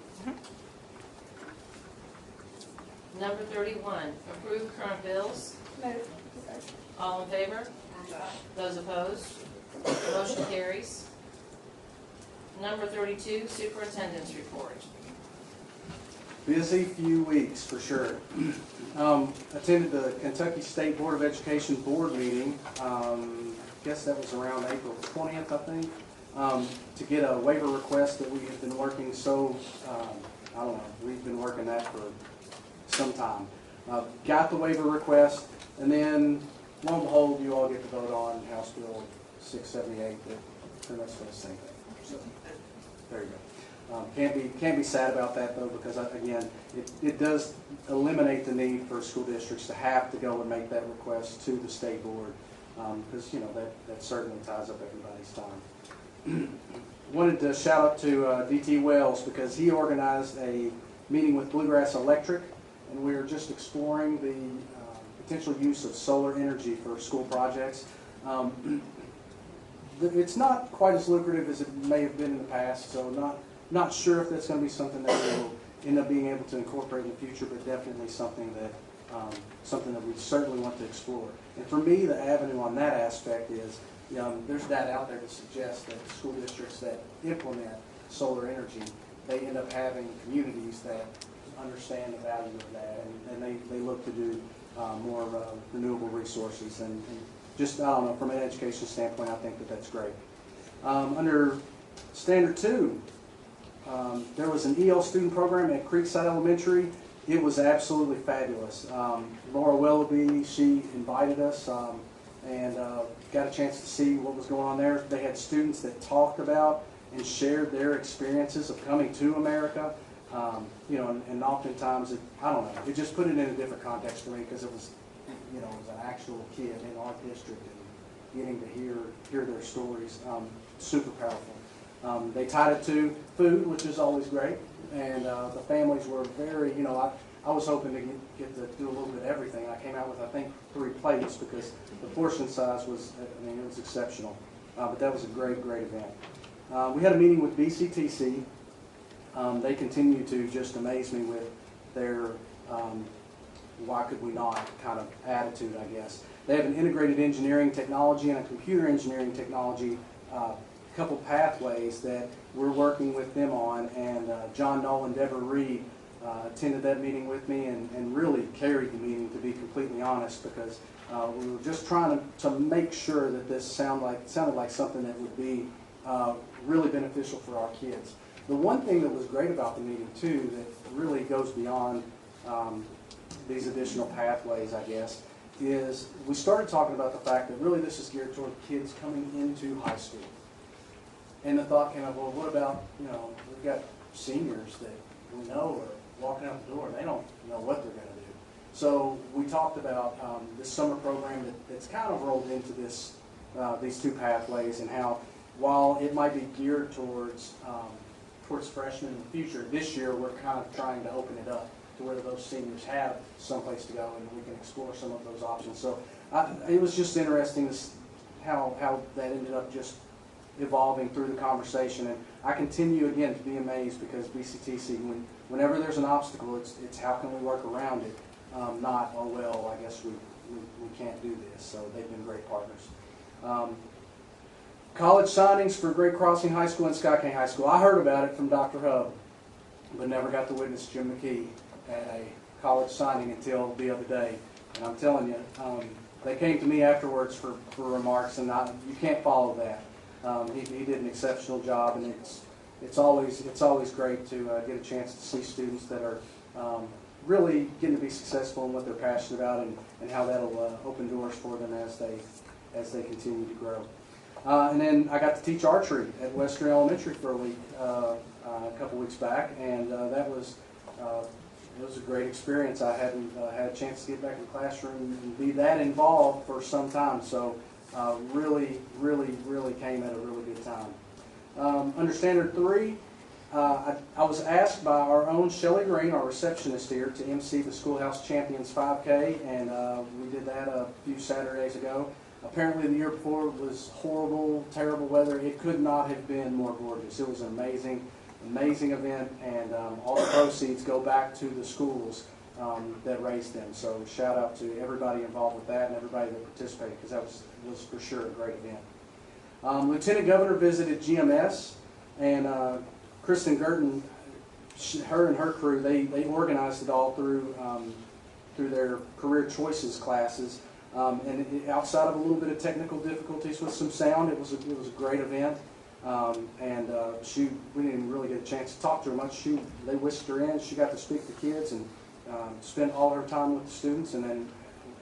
Number 31, approved current bills. Move. All in favor? Those opposed? Motion carries. Number 32, superintendent's report. Busy few weeks for sure. Attended the Kentucky State Board of Education board meeting. I guess that was around April 20th, I think, to get a waiver request that we have been working I don't know, we've been working that for some time. Got the waiver request, and then lo and behold, you all get to vote on House Bill 678 that pretty much does the same thing. So there you go. Can't be sad about that though, because again, it does eliminate the need for school districts to have to go and make that request to the state board, because that certainly ties up everybody's time. Wanted to shout out to DT Wells because he organized a meeting with Bluegrass Electric, and we are just exploring the potential use of solar energy for school projects. It's not quite as lucrative as it may have been in the past, so not sure if that's going to be something that we'll end up being able to incorporate in the future, but definitely something that we certainly want to explore. And for me, the avenue on that aspect is, there's data out there that suggests that school districts that implement solar energy, they end up having communities that understand the value of that, and they look to do more renewable resources. And just, I don't know, from an education standpoint, I think that that's great. Under Standard 2, there was an EL student program at Creekside Elementary it was absolutely fabulous. Laura Willoughby, she invited us and got a chance to see what was going on there. They had students that talked about and shared their experiences of coming to America. You know, and oftentimes, I don't know, it just put it in a different context for me because it was, you know, it was an actual kid in our district and getting to hear their stories. Super powerful. They tied it to food, which is always great, and the families were very, you know, I was hoping to get to do a little bit of everything. I came out with, I think, 3 plates because the portion size was, I mean, it was exceptional. But that was a great, great event. We had a meeting with BCTC. They continue to just amaze me with their why could we not kind of attitude, I guess. They have an integrated engineering technology and a computer engineering technology couple pathways that we're working with them on, and John Knoll and Deborah Reed attended that meeting with me and really carried the meeting, to be completely honest, because we were just trying to make sure that this sounded like something that would be really beneficial for our kids. The one thing that was great about the meeting too, that really goes beyond these additional pathways, I guess, is we started talking about the fact that really this is geared toward kids coming into high school. And the thought came up, well, what about, you know, we've got seniors that we know are walking out the door, they don't know what they're going to do. So we talked about this summer program that's kind of rolled into this, these 2 pathways, and how while it might be geared towards freshmen in the future, this year we're kind of trying to open it up to where those seniors have someplace to go and we can explore some of those options. So it was just interesting how that ended up just evolving through the conversation, and I continue again to be amazed because BCTC, whenever there's an obstacle, it's how can we work around it, not, oh well, I guess we can't do this. So they've been great partners. College signings for Great Crossing High School and Scott County High School. I heard about it from Dr. Hub, but never got to witness Jim McKee at a college signing until the other day. And I'm telling you, they came to me afterwards for remarks, and you can't follow that. He did an exceptional job, and it's always great to get a chance to see students that are really getting to be successful in what they're passionate about, and how that'll open doors for them as they continue to grow. And then I got to teach archery at Western Elementary for a week a couple weeks back, and it was a great experience. I hadn't had a chance to get back in the classroom and be that involved for some time, so really came at a really good time. Under Standard 3, I was asked by our own Shelley Green, our receptionist here, to MC the Schoolhouse Champions 5K, and we did that a few Saturdays ago. Apparently the year before was horrible, terrible weather. It could not have been more gorgeous. It was an amazing event, and all the proceeds go back to the schools that raised them. So shout out to everybody involved with that and everybody that participated, because that was for sure a great event. Lieutenant Governor visited GMS, and Kristen Girton, her and her crew, they organized it all through their career choices classes. And outside of a little bit of technical difficulties with some sound, it was a great event. We didn't really get a chance to talk to her much. They whisked her in. She got to speak to kids and spend all her time with the students, and then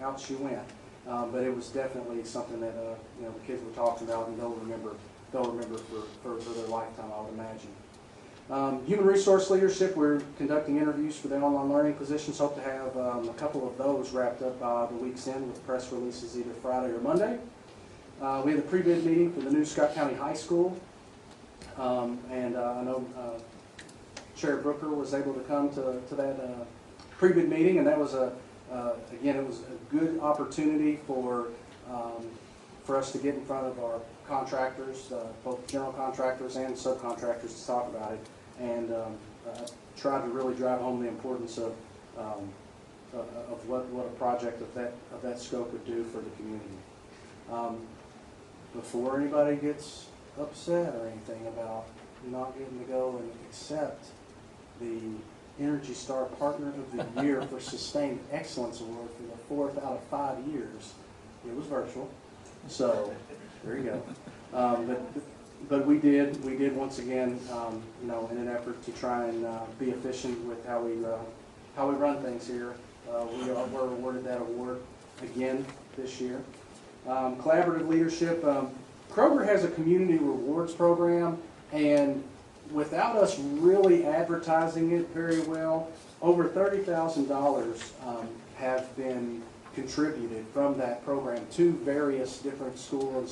out she went. But it was definitely something that the kids were talking about, and they'll remember for their lifetime, I would imagine. Human resource leadership, we're conducting interviews for the online learning positions. Hope to have a couple of those wrapped up by the week's end with press releases either Friday or Monday. We had a pre-bid meeting for the new Scott County High School. And I know Chair Brooker was able to come to that pre-bid meeting, and that was again, it was a good opportunity for us to get in front of our contractors, both general contractors and subcontractors, to talk about it, and tried to really drive home the importance of what a project of that scope would do for the community. Before anybody gets upset or anything about not getting to go and accept the Energy Star Partner of the Year for Sustained Excellence Award for the 4th out of 5 years, it was virtual. So there you go. But we did once again, in an effort to try and be efficient with how we how we run things here. We're awarded that award again this year. Collaborative leadership. Kroger has a community rewards program, and without us really advertising it very well, over $30,000 have been contributed from that program to various different school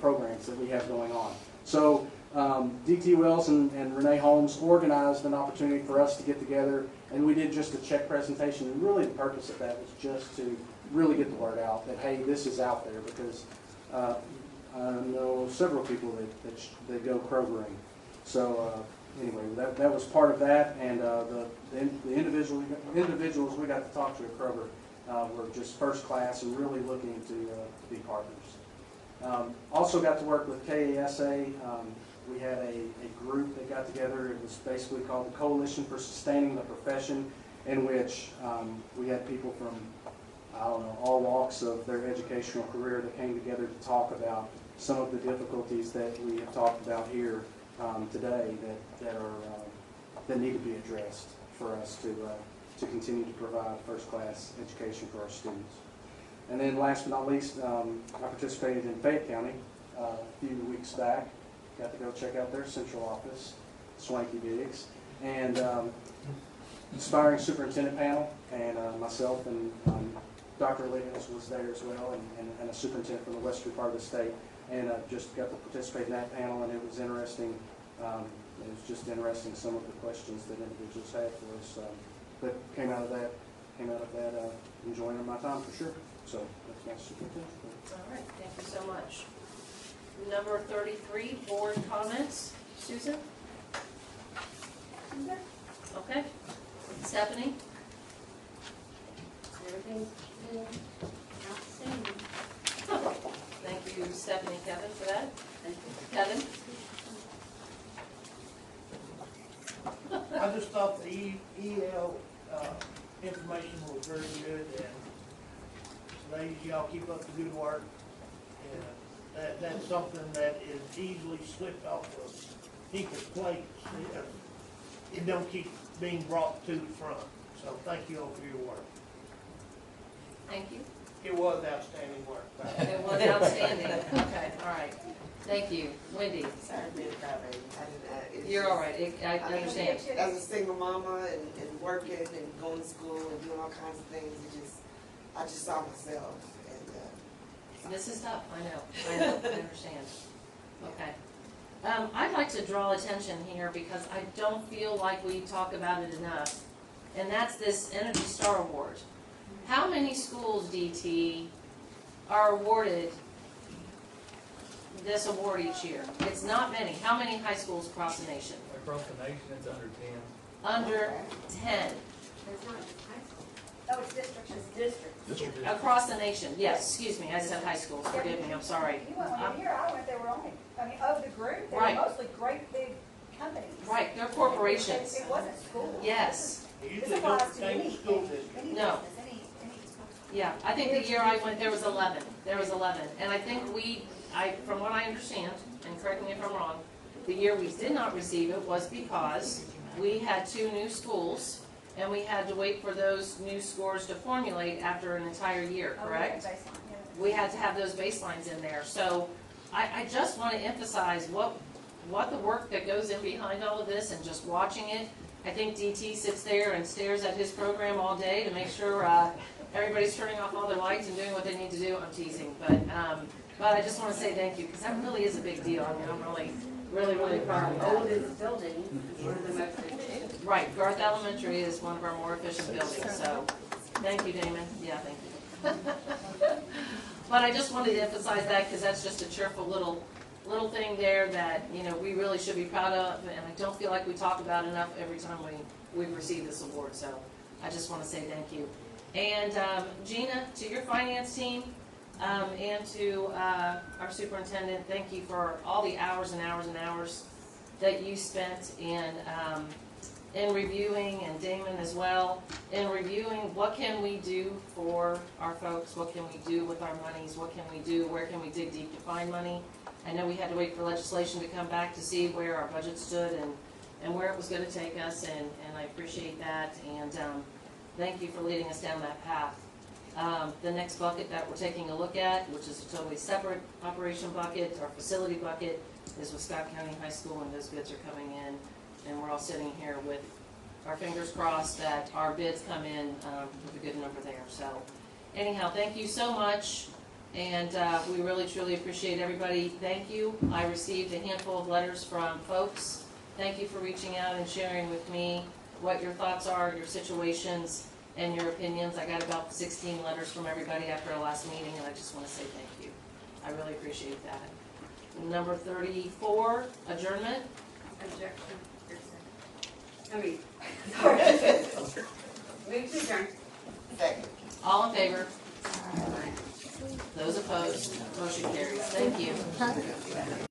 programs that we have going on. So DT Wells and Renee Holmes organized an opportunity for us to get together, and we did just a check presentation, and really the purpose of that was just to really get the word out that, hey, this is out there, because I know several people that go Krogering. So anyway, that was part of that, and the individuals we got to talk to at Kroger were just first class and really looking to be partners. Also got to work with KASA. We had a group that got together. It was basically called the Coalition for Sustaining the Profession, in which we had people from, I don't know, all walks of their educational career that came together to talk about some of the difficulties that we have talked about here today that need to be addressed for us to continue to provide first-class education for our students. And then last but not least, I participated in Fayette County a few weeks back. Got to go check out their central office, Swanky Digs, and inspiring superintendent panel, and myself and Dr. Liggins was there as well, and a superintendent from the western part of the state, and just got to participate in that panel, and it was interesting. It was just interesting some of the questions that individuals had for us that came out of that, enjoying my time for sure. So that's my superintendent. All right, thank you so much. Number 33, board comments. Susan? Okay. Stephanie? Everything's been outstanding. Thank you, Stephanie. Kevin, for that. Thank you. Kevin? I just thought the EL information was very good, and ladies, y'all keep up the good work. And that's something that is easily slipped off of people's plates. It don't keep being brought to the front. So thank you all for your work. Thank you. It was outstanding work. It was outstanding. Okay, all right. Thank you. Wendy? Sorry to be a crybaby. You're all right. I understand. As a single mama and working and going to school and doing all kinds of things, I just saw myself. And This is tough. I know. I understand. Okay. I'd like to draw attention here because I don't feel like we talk about it enough, and that's this Energy Star Award. How many schools, DT, are awarded this award each year? It's not many. How many high schools across the nation? Across the nation, it's under 10. Under 10. Oh, it's districts. It's districts. Across the nation. Yes, excuse me. I said high schools. Forgive me. I'm sorry. You went one year, I went, there were only, of the group, they were Right. mostly great big companies. Right. They're corporations. It wasn't schools. Yes. It This usually applies don't to pertain any, to school any districts. No. business, any. Yeah, I think the year I went, there was 11. There was 11. And I think from what I understand, and correct me if I'm wrong, the year we did not receive it was because we had 2 new schools, and we had to wait for those new scores to formulate after an entire year, correct? Oh, baseline, yeah. We had to have those baselines in there. So I just want to emphasize what the work that goes in behind all of this and just watching it. I think DT sits there and stares at his program all day to make sure everybody's turning off all their lights and doing what they need to do. I'm teasing, but I just want to say thank you because that really is a big deal. I mean, I'm really proud of that. Oldest building, one of the most efficient. Right, Garth Elementary is one of our more efficient buildings, so thank you, Damon. Yeah, thank you. But I just wanted to emphasize that because that's just a cheerful little thing there that, we really should be proud of, and I don't feel like we talk about enough every time we receive this award, so I just want to say thank you. And Gina, to your finance team, and to our superintendent, thank you for all the hours and hours and hours that you spent in reviewing, and Damon as well, in reviewing what can we do for our folks, what can we do with our monies, what can we do, where can we dig deep to find money. I know we had to wait for legislation to come back to see where our budget stood and where it was going to take us, and I appreciate that. And thank you for leading us down that path. The next bucket that we're taking a look at, which is a totally separate operation bucket, our facility bucket, is with Scott County High School, and those bids are coming in. And we're all sitting here with our fingers crossed that our bids come in with a good number there. So anyhow, thank you so much. And we really, truly appreciate everybody. Thank you. I received a handful of letters from folks. Thank you for reaching out and sharing with me what your thoughts are, your situations, and your opinions. I got about 16 letters from everybody after our last meeting, and I just want to say thank you. I really appreciate that. Number 34, adjournment. Objection. I mean, sorry. Move to adjourn. Second. All in favor? Those opposed? Motion carries. Thank you.